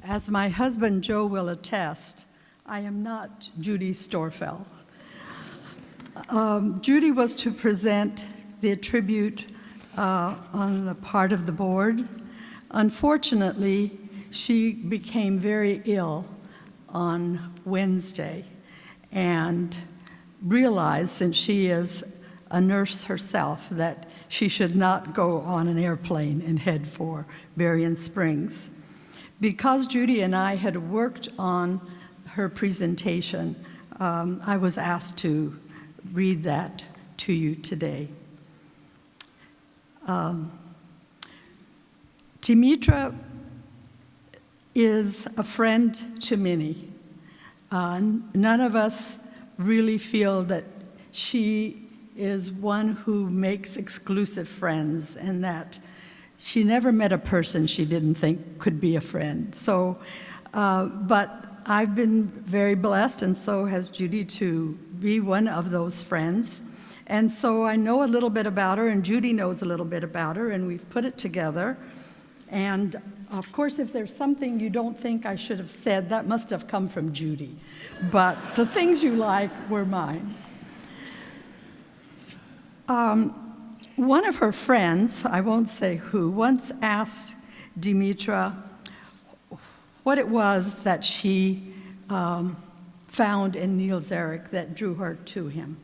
As my husband Joe will attest, I am not Judy Storfell. Judy was to present the tribute on the part of the board. Unfortunately, she became very ill on Wednesday and realized, since she is a nurse herself, that she should not go on an airplane and head for Berrien Springs. Because Judy and I had worked on her presentation, I was asked to read that to you today. Dimitra is a friend to many. None of us really feel that she is one who makes exclusive friends, and that she never met a person she didn't think could be a friend. So, but I've been very blessed, and so has Judy, to be one of those friends. And so I know a little bit about her, and Judy knows a little bit about her, and we've put it together. And of course, if there's something you don't think I should have said, that must have come from Judy. But the things you like were mine. One of her friends, I won't say who, once asked Dimitra what it was that she found in Niels-Erik that drew her to him.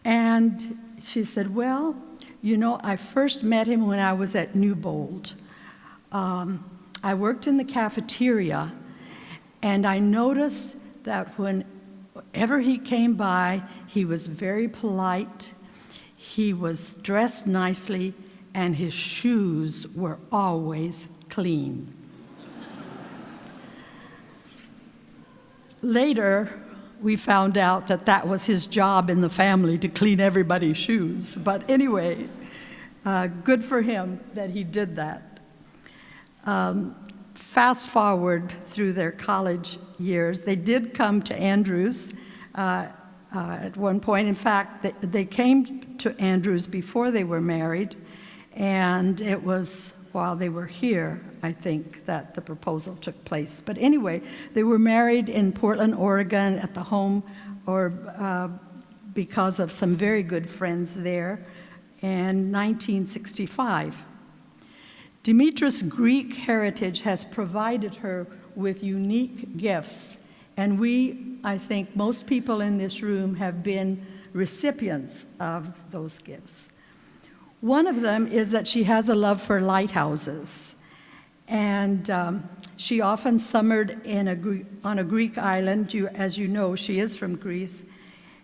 And she said, well, you know, I first met him when I was at Newbold. I worked in the cafeteria, and I noticed that whenever he came by, he was very polite, he was dressed nicely, and his shoes were always clean. Later, we found out that that was his job in the family, to clean everybody's shoes. But anyway, good for him that he did that. Fast forward through their college years, they did come to Andrews at one point. In fact, they came to Andrews before they were married, and it was while they were here, I think, that the proposal took place. But anyway, they were married in Portland, Oregon, at the home, or because of some very good friends there, in 1965. Dimitra's Greek heritage has provided her with unique gifts, and I think most people in this room have been recipients of those gifts. One of them is that she has a love for lighthouses, and she often summered on a Greek island. As you know, she is from Greece,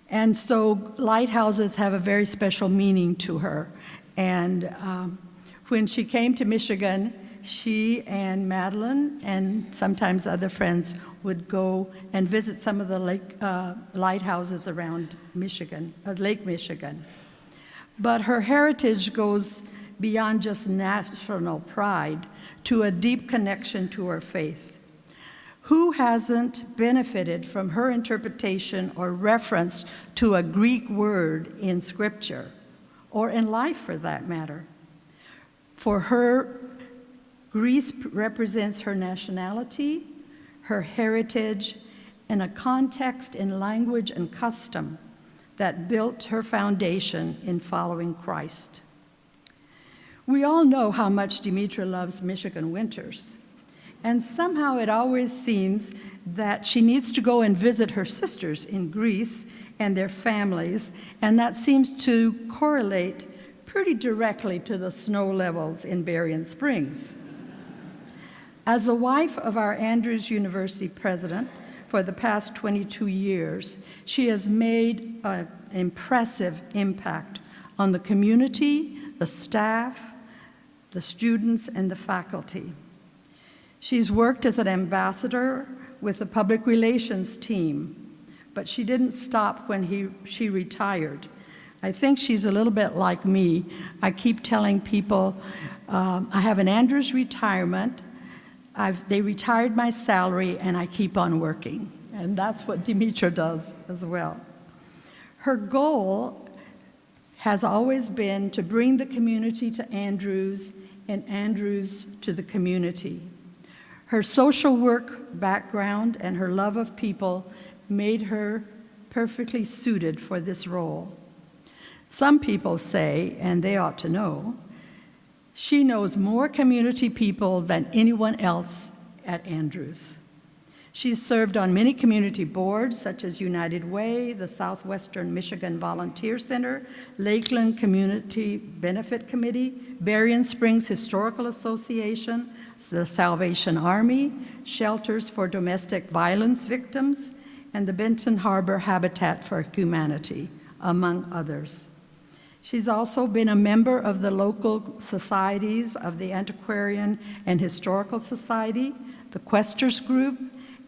and so lighthouses have a very special meaning to her. And when she came to Michigan, she and Madeline and sometimes other friends would go and visit some of the lighthouses around Michigan, Lake Michigan. But her heritage goes beyond just national pride to a deep connection to her faith. Who hasn't benefited from her interpretation or reference to a Greek word in Scripture, or in life for that matter? For her, Greece represents her nationality, her heritage, and a context in language and custom that built her foundation in following Christ. We all know how much Dimitra loves Michigan winters, and somehow it always seems that she needs to go and visit her sisters in Greece and their families, and that seems to correlate pretty directly to the snow levels in Berrien Springs. As the wife of our Andrews University president for the past 22 years, she has made an impressive impact on the community, the staff, the students, and the faculty. She's worked as an ambassador with the public relations team, but she didn't stop when she retired. I think she's a little bit like me. I keep telling people, I have an Andrews retirement, they retired my salary, and I keep on working. And that's what Dimitra does as well. Her goal has always been to bring the community to Andrews and Andrews to the community. Her social work background and her love of people made her perfectly suited for this role. Some people say, and they ought to know, she knows more community people than anyone else at Andrews. She's served on many community boards, such as United Way, the Southwestern Michigan Volunteer Center, Lakeland Community Benefit Committee, Berrien Springs Historical Association, the Salvation Army, Shelters for Domestic Violence Victims, and the Benton Harbor Habitat for Humanity, among others. She's also been a member of the local societies of the Antiquarian and Historical Society, the Questers Group,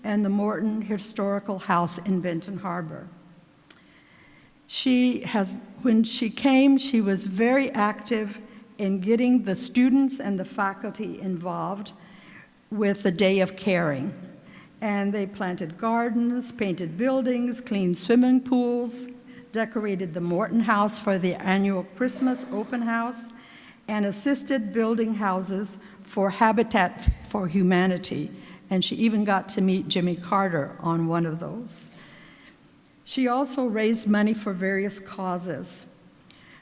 and the Morton Historical House in Benton Harbor. When she came, she was very active in getting the students and the faculty involved with the Day of Caring. And they planted gardens, painted buildings, cleaned swimming pools, decorated the Morton House for the annual Christmas open house, and assisted building houses for Habitat for Humanity. And she even got to meet Jimmy Carter on one of those. She also raised money for various causes.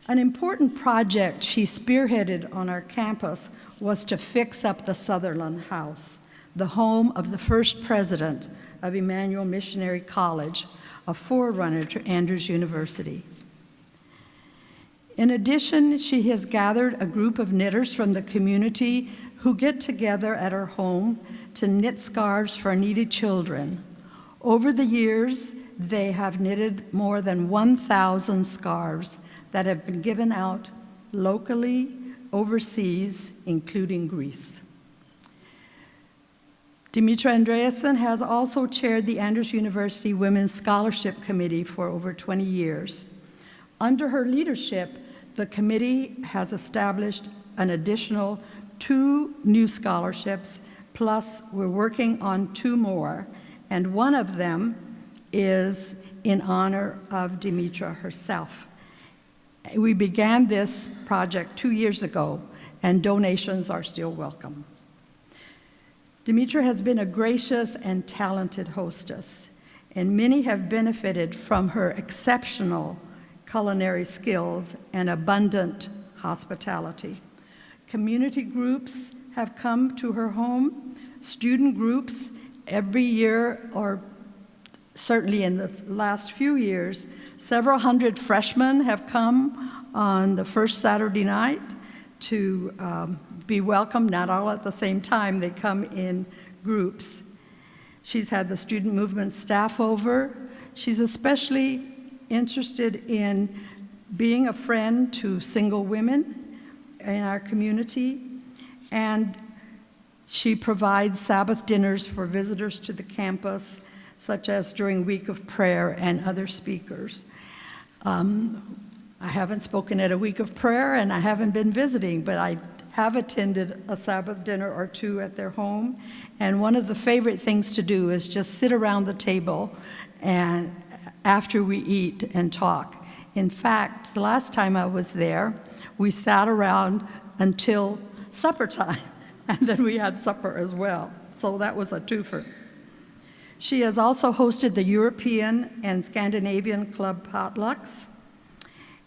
An important project she spearheaded on our campus was to fix up the Sutherland House, the home of the first president of Emmanuel Missionary College, a forerunner to Andrews University. In addition, she has gathered a group of knitters from the community who get together at her home to knit scarves for needy children. Over the years, they have knitted more than 1,000 scarves that have been given out locally, overseas, including Greece. Niels-Erik Andreasen has also chaired the Andrews University Women's Scholarship Committee for over 20 years. Under her leadership, the committee has established an additional 2 new scholarships, plus we're working on 2 more, and one of them is in honor of Dimitra herself. We began this project 2 years ago, and donations are still welcome. Dimitra has been a gracious and talented hostess, and many have benefited from her exceptional culinary skills and abundant hospitality. Community groups have come to her home, student groups every year, or certainly in the last few years, several hundred freshmen have come on the first Saturday night to be welcomed, not all at the same time, they come in groups. She's had the student movement staff over. She's especially interested in being a friend to single women in our community, and she provides Sabbath dinners for visitors to the campus, such as during Week of Prayer and other speakers. I haven't spoken at a Week of Prayer, and I haven't been visiting, but I have attended a Sabbath dinner or 2 at their home, and one of the favorite things to do is just sit around the table and after we eat and talk. In fact, the last time I was there, we sat around until supper time, and then we had supper as well. So that was a twofer. She has also hosted the European and Scandinavian club potlucks,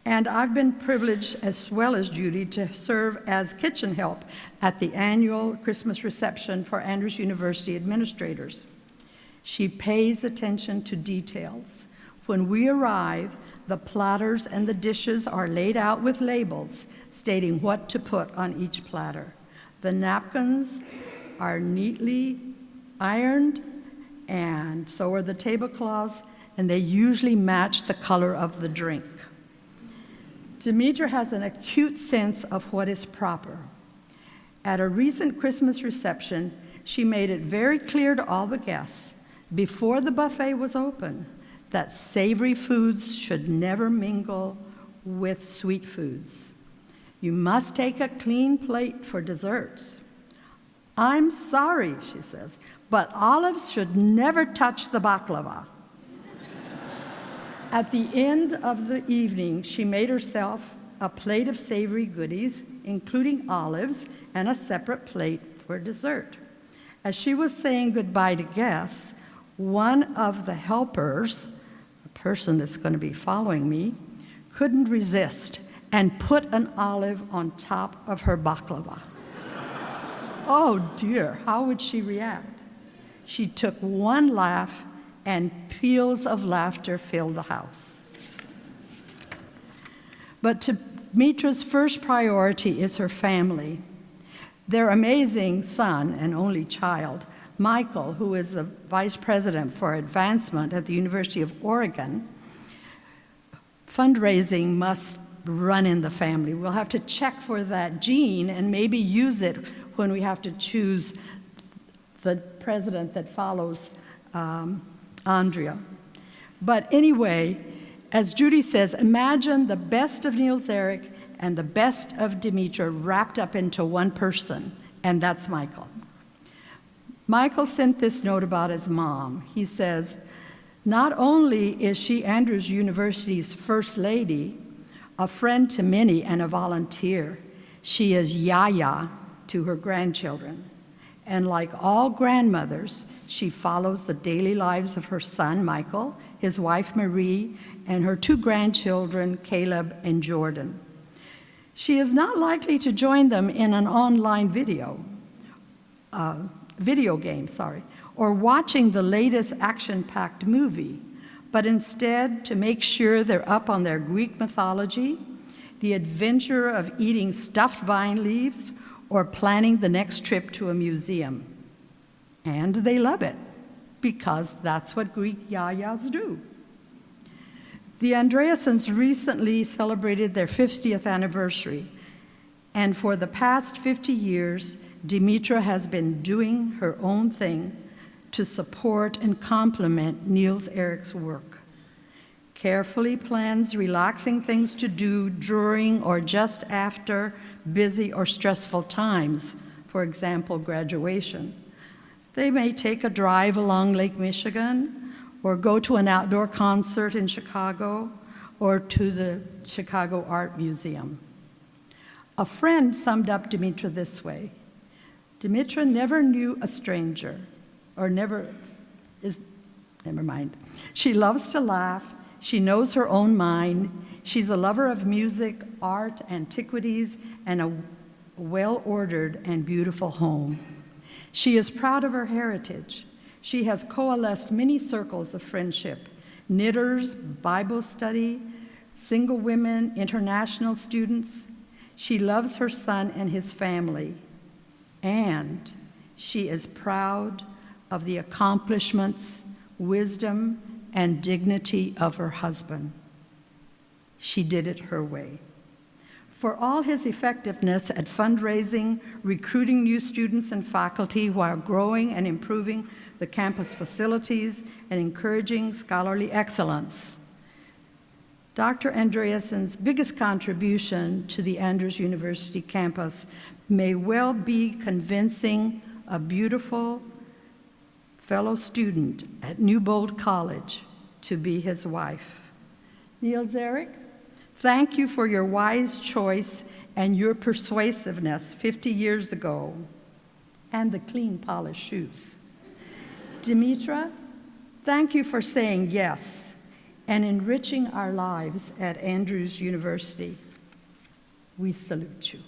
and I've been privileged, as well as Judy, to serve as kitchen help at the annual Christmas reception for Andrews University administrators. She pays attention to details. When we arrive, the platters and the dishes are laid out with labels stating what to put on each platter. The napkins are neatly ironed, and so are the tablecloths, and they usually match the color of the drink. Dimitra has an acute sense of what is proper. At a recent Christmas reception, she made it very clear to all the guests, before the buffet was open, that savory foods should never mingle with sweet foods. You must take a clean plate for desserts. I'm sorry, she says, but olives should never touch the baklava. At the end of the evening, she made herself a plate of savory goodies, including olives, and a separate plate for dessert. As she was saying goodbye to guests, one of the helpers, a person that's going to be following me, couldn't resist and put an olive on top of her baklava. Oh dear, how would she react? She took one laugh and peals of laughter filled the house. But Dimitra's first priority is her family. Their amazing son and only child, Michael, who is the vice president for advancement at the University of Oregon, fundraising must run in the family. We'll have to check for that gene and maybe use it when we have to choose the president that follows Andrea. But anyway, as Judy says, imagine the best of Niels-Erik and the best of Dimitra wrapped up into one person, and that's Michael. Michael sent this note about his mom. He says, not only is she Andrews University's first lady, a friend to many and a volunteer, she is Yaya to her grandchildren. And like all grandmothers, she follows the daily lives of her son, Michael, his wife, Marie, and her two grandchildren, Caleb and Jordan. She is not likely to join them in an online video game, or watching the latest action-packed movie, but instead to make sure they're up on their Greek mythology, the adventure of eating stuffed vine leaves, or planning the next trip to a museum. And they love it, because that's what Greek yayas do. The Andreasens recently celebrated their 50th anniversary, and for the past 50 years, Dimitra has been doing her own thing to support and complement Niels-Erik's work. Carefully plans relaxing things to do during or just after busy or stressful times, for example, graduation. They may take a drive along Lake Michigan, or go to an outdoor concert in Chicago, or to the Chicago Art Museum. A friend summed up Dimitra this way: Dimitra never knew a stranger, or never mind. She loves to laugh, she knows her own mind, she's a lover of music, art, antiquities, and a well-ordered and beautiful home. She is proud of her heritage. She has coalesced many circles of friendship: knitters, Bible study, single women, international students. She loves her son and his family. And she is proud of the accomplishments, wisdom, and dignity of her husband. She did it her way. For all his effectiveness at fundraising, recruiting new students and faculty while growing and improving the campus facilities and encouraging scholarly excellence, Dr. Andreasen's biggest contribution to the Andrews University campus may well be convincing a beautiful fellow student at Newbold College to be his wife. Niels-Erik, thank you for your wise choice and your persuasiveness 50 years ago, and the clean, polished shoes. Dimitra, thank you for saying yes and enriching our lives at Andrews University. We salute you.